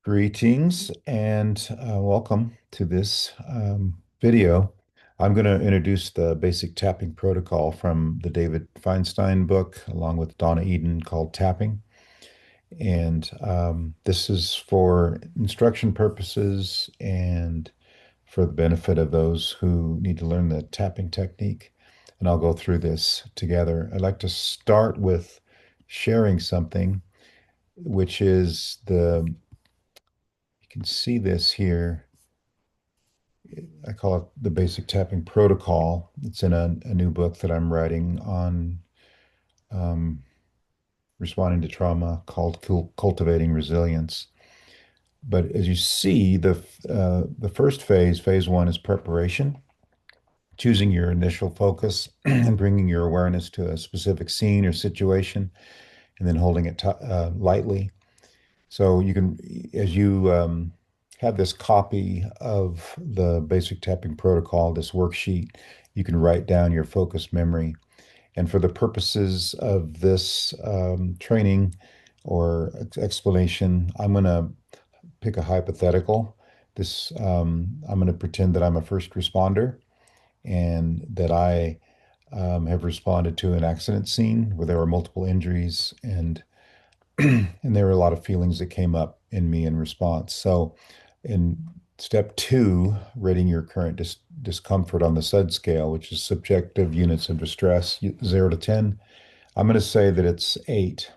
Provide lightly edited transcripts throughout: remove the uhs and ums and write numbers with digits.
Greetings and welcome to this video. I'm going to introduce the basic tapping protocol from the David Feinstein book, along with Donna Eden, called Tapping. And this is for instruction purposes and for the benefit of those who need to learn the tapping technique. And I'll go through this together. I'd like to start with sharing something, which is you can see this here. I call it the basic tapping protocol. It's in a new book that I'm writing on um, responding to trauma called Cultivating Resilience. But as you see, the first phase one, is preparation, choosing your initial focus and bringing your awareness to a specific scene or situation, and then holding it lightly. So you can, as you have this copy of the basic tapping protocol, this worksheet, you can write down your focus memory. And for the purposes of this training or explanation, I'm going to pick a hypothetical. I'm going to pretend that I'm a first responder and that I have responded to an accident scene where there were multiple injuries and there were a lot of feelings that came up in me in response. So, in step two, rating your current discomfort on the SUD scale, which is subjective units of distress, 0 to 10, I'm going to say that it's 8.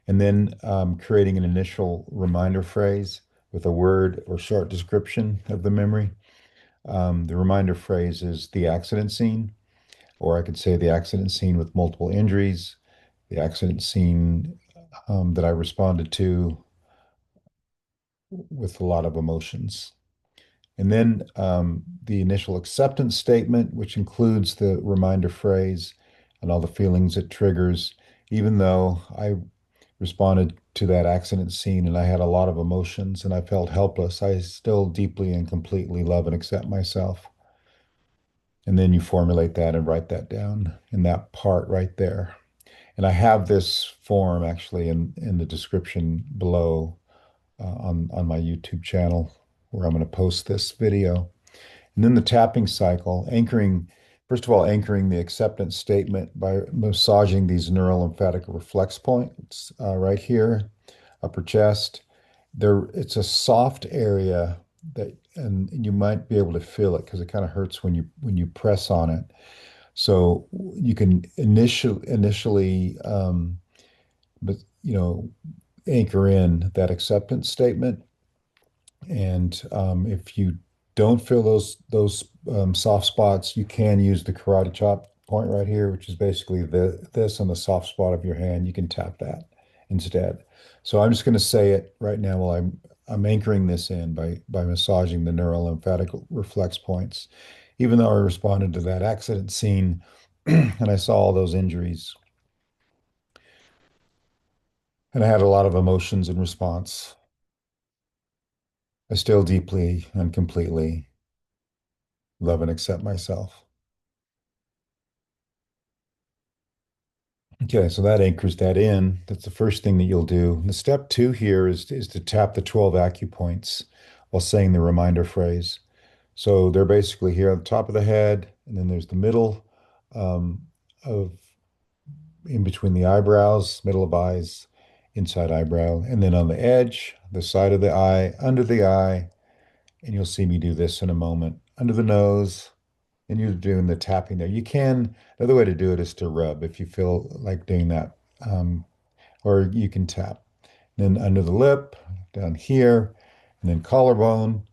And then creating an initial reminder phrase with a word or short description of the memory. The reminder phrase is the accident scene, or I could say the accident scene with multiple injuries, the accident scene that I responded to with a lot of emotions. And then the initial acceptance statement, which includes the reminder phrase and all the feelings it triggers. Even though I responded to that accident scene and I had a lot of emotions and I felt helpless, I still deeply and completely love and accept myself. And then you formulate that and write that down in that part right there. And I have this form actually in the description below on my YouTube channel where I'm going to post this video. And then the tapping cycle, first of all, anchoring the acceptance statement by massaging these neurolymphatic reflex points right here, upper chest. It's a soft area and you might be able to feel it because it kind of hurts when you press on it. So you can initially, but anchor in that acceptance statement. And if you don't feel those soft spots, you can use the karate chop point right here, which is basically this on the soft spot of your hand. You can tap that instead. So I'm just going to say it right now while I'm anchoring this in by massaging the neural lymphatic reflex points. Even though I responded to that accident scene and I saw all those injuries and I had a lot of emotions in response, I still deeply and completely love and accept myself. Okay, so that anchors that in. That's the first thing that you'll do. And the step two here is to tap the 12 acupoints while saying the reminder phrase. So they're basically here on the top of the head, and then there's the middle um, of in between the eyebrows, middle of eyes, inside eyebrow, and then on the edge, the side of the eye, under the eye, and you'll see me do this in a moment. Under the nose, and you're doing the tapping there. Another way to do it is to rub if you feel like doing that. Or you can tap. Then under the lip, down here, and then collarbone,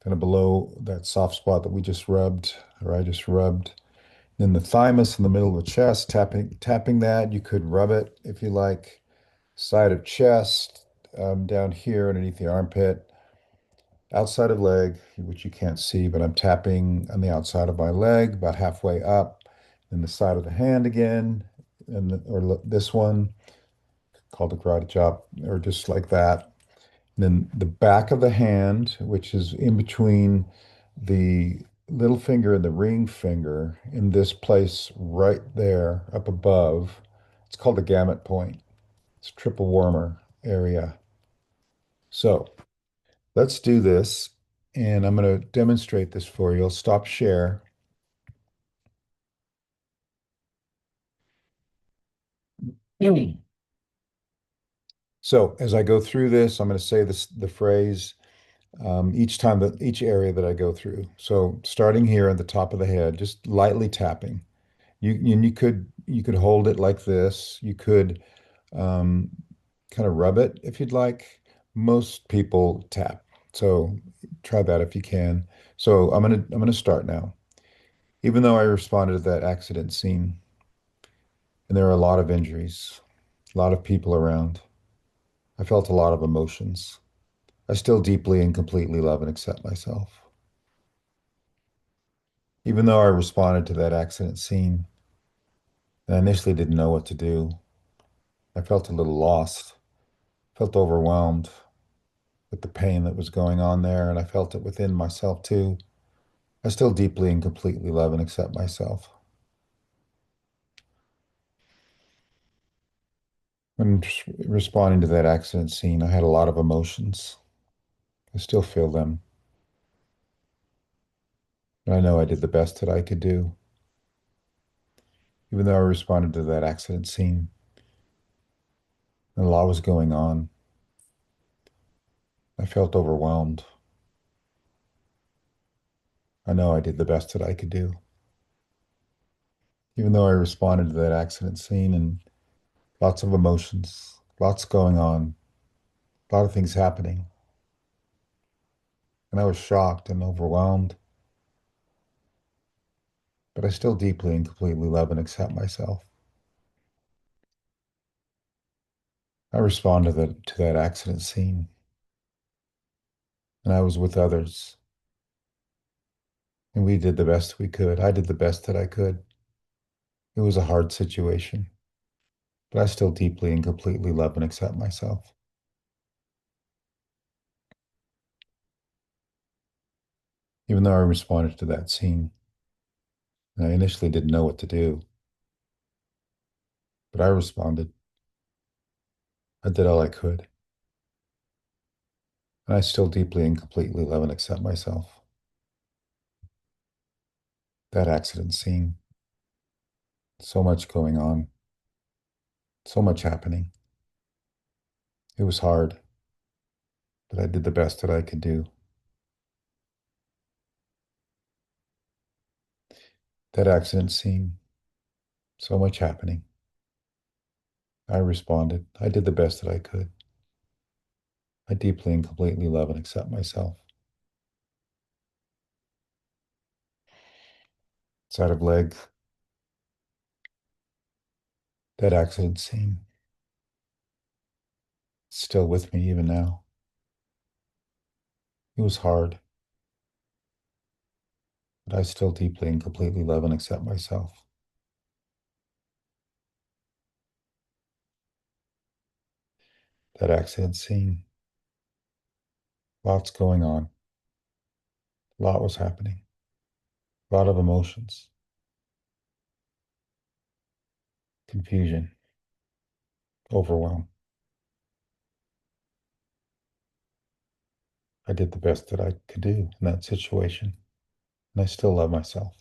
kind of below that soft spot that we just rubbed, or I just rubbed. Then the thymus in the middle of the chest, tapping that. You could rub it if you like. Side of chest, down here underneath the armpit, outside of leg, which you can't see, but I'm tapping on the outside of my leg, about halfway up. Then the side of the hand again, or this one called the karate chop, or just like that. And then the back of the hand, which is in between the little finger and the ring finger, in this place right there up above. It's called the gamut point. It's triple warmer. area. So let's do this. And I'm going to demonstrate this for you. I'll stop share. So as I go through this, I'm going to say the phrase each time that each area that I go through. So starting here at the top of the head, just lightly tapping. You could hold it like this. You could um, kind of rub it if you'd like. Most people tap. So try that if you can. So I'm gonna start now. Even though I responded to that accident scene, and there are a lot of injuries, a lot of people around, I felt a lot of emotions. I still deeply and completely love and accept myself. Even though I responded to that accident scene, and I initially didn't know what to do, I felt a little lost, felt overwhelmed with the pain that was going on there, and I felt it within myself too. I still deeply and completely love and accept myself. When responding to that accident scene, I had a lot of emotions. I still feel them, but I know I did the best that I could do. Even though I responded to that accident scene, and a lot was going on, I felt overwhelmed. I know I did the best that I could do. Even though I responded to that accident scene and lots of emotions, lots going on, a lot of things happening, and I was shocked and overwhelmed, but I still deeply and completely love and accept myself. I responded to that accident scene, and I was with others, and we did the best we could. I did the best that I could. It was a hard situation, but I still deeply and completely love and accept myself. Even though I responded to that scene, and I initially didn't know what to do, but I responded. I did all I could, and I still deeply and completely love and accept myself. That accident scene, so much going on, so much happening. It was hard, but I did the best that I could do. That accident scene, so much happening. I responded. I did the best that I could. I deeply and completely love and accept myself. Side of leg, that accident scene, still with me even now. It was hard, but I still deeply and completely love and accept myself. That accident scene, lots going on, a lot was happening, a lot of emotions, confusion, overwhelm. I did the best that I could do in that situation, and I still love myself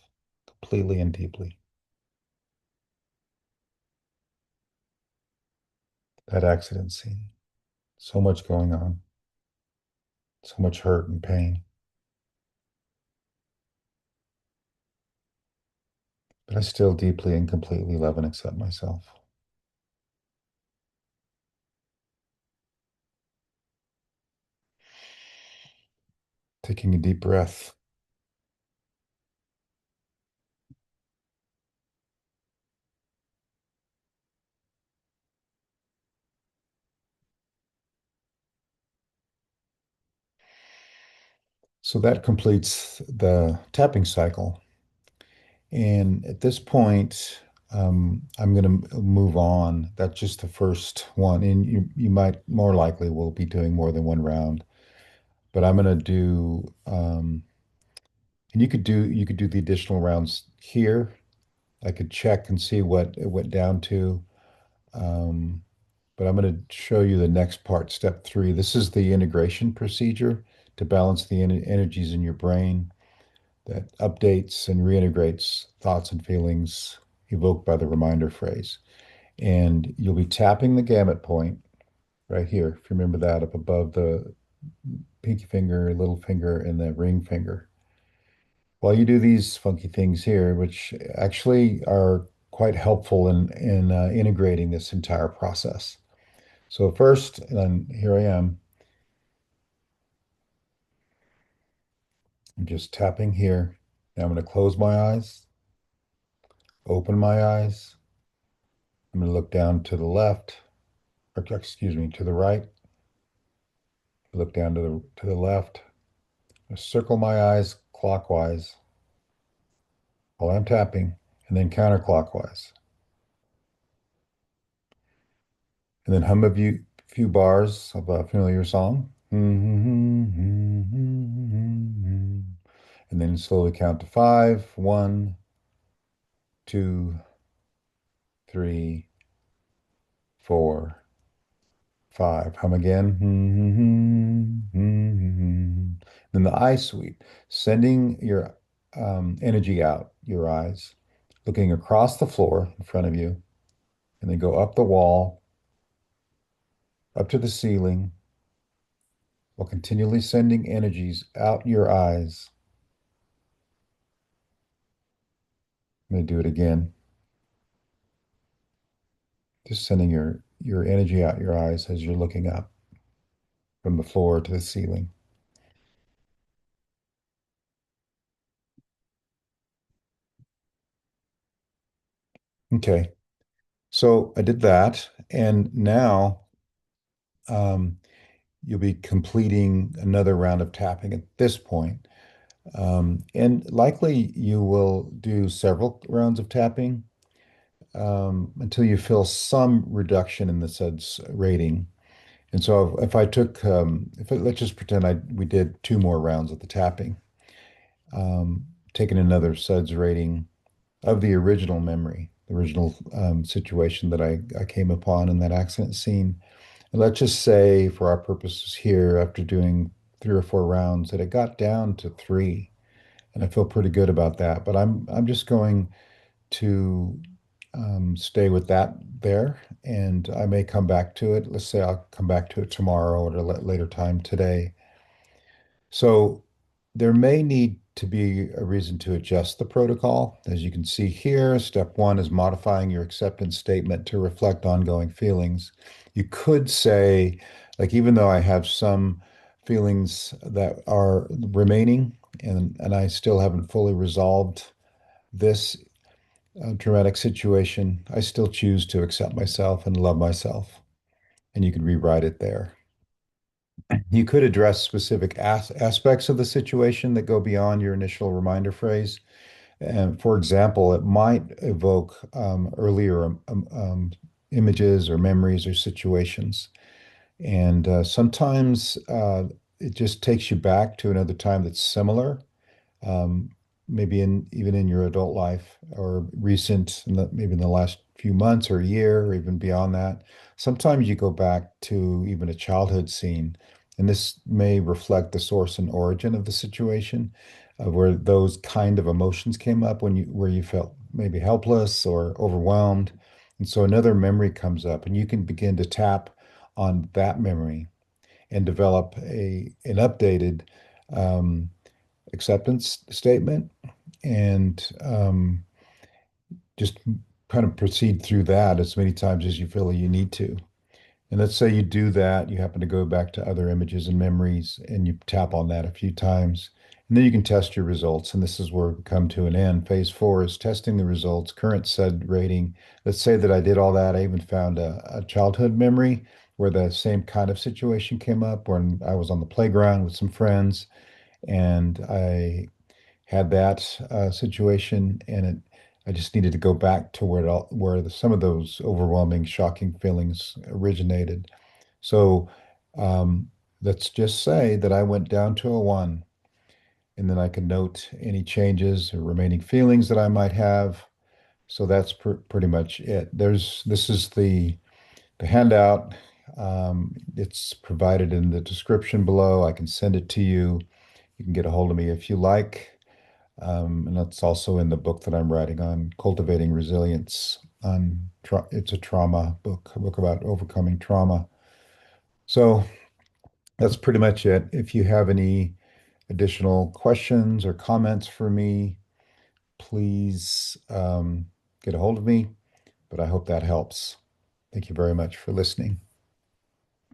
completely and deeply. That accident scene, so much going on, so much hurt and pain, but I still deeply and completely love and accept myself. Taking a deep breath. So that completes the tapping cycle. And at this point, I'm going to move on. That's just the first one. And you might more likely will be doing more than one round, but I'm going to do, and you could do the additional rounds here. I could check and see what it went down to. Um, but I'm going to show you the next part, step three. This is the integration procedure to balance the energies in your brain that updates and reintegrates thoughts and feelings evoked by the reminder phrase. And you'll be tapping the gamut point right here, if you remember that, up above the pinky finger, little finger, and the ring finger. While you do these funky things here, which actually are quite helpful in integrating this entire process. So first, and here I am, I'm just tapping here. Now I'm going to close my eyes, open my eyes. I'm going to look down to the left, or excuse me, to the right. Look down to the left. Circle my eyes clockwise while I'm tapping, and then counterclockwise. And then hum few bars of a familiar song. And then slowly count to five. One, two, three, four, five. Hum again. Then the eye sweep, sending your energy out your eyes, looking across the floor in front of you, and then go up the wall, up to the ceiling, while continually sending energies out your eyes. I'm going to do it again. Just sending your energy out your eyes as you're looking up from the floor to the ceiling. Okay, so I did that, and now um, you'll be completing another round of tapping at this point. And likely you will do several rounds of tapping until you feel some reduction in the SUD's rating. And so if I took, let's just pretend we did two more rounds of the tapping, taking another SUD's rating of the original memory, the original situation that I came upon in that accident scene. And let's just say, for our purposes here, after doing three or four rounds, that it got down to three, and I feel pretty good about that. But I'm just going to stay with that there, and I may come back to it. Let's say I'll come back to it tomorrow or at a later time today. So there may need to be a reason to adjust the protocol. As you can see here, step one is modifying your acceptance statement to reflect ongoing feelings. You could say, like, even though I have some feelings that are remaining and I still haven't fully resolved this traumatic situation, I still choose to accept myself and love myself. And you could rewrite it there. You could address specific aspects of the situation that go beyond your initial reminder phrase. And for example, it might evoke earlier images or memories or situations. And sometimes it just takes you back to another time that's similar, um, maybe even in your adult life or recent, maybe in the last few months or a year or even beyond that. Sometimes you go back to even a childhood scene, and this may reflect the source and origin of the situation, where those kind of emotions came up where you felt maybe helpless or overwhelmed. And so another memory comes up, and you can begin to tap on that memory and develop an updated um, acceptance statement and just kind of proceed through that as many times as you feel you need to. And let's say you do that, you happen to go back to other images and memories and you tap on that a few times. And then you can test your results. And this is where we come to an end. Phase four is testing the results, current SUD rating. Let's say that I did all that. I even found a childhood memory where the same kind of situation came up when I was on the playground with some friends and I had that situation, and I just needed to go back to some of those overwhelming, shocking feelings originated. So um, let's just say that I went down to a one, and then I can note any changes or remaining feelings that I might have. So that's pretty much it. This is the handout. It's provided in the description below. I can send it to you. You can get a hold of me if you like. And that's also in the book that I'm writing on cultivating resilience. It's a trauma book, a book about overcoming trauma. So that's pretty much it. If you have any additional questions or comments for me, please get a hold of me. But I hope that helps. Thank you very much for listening.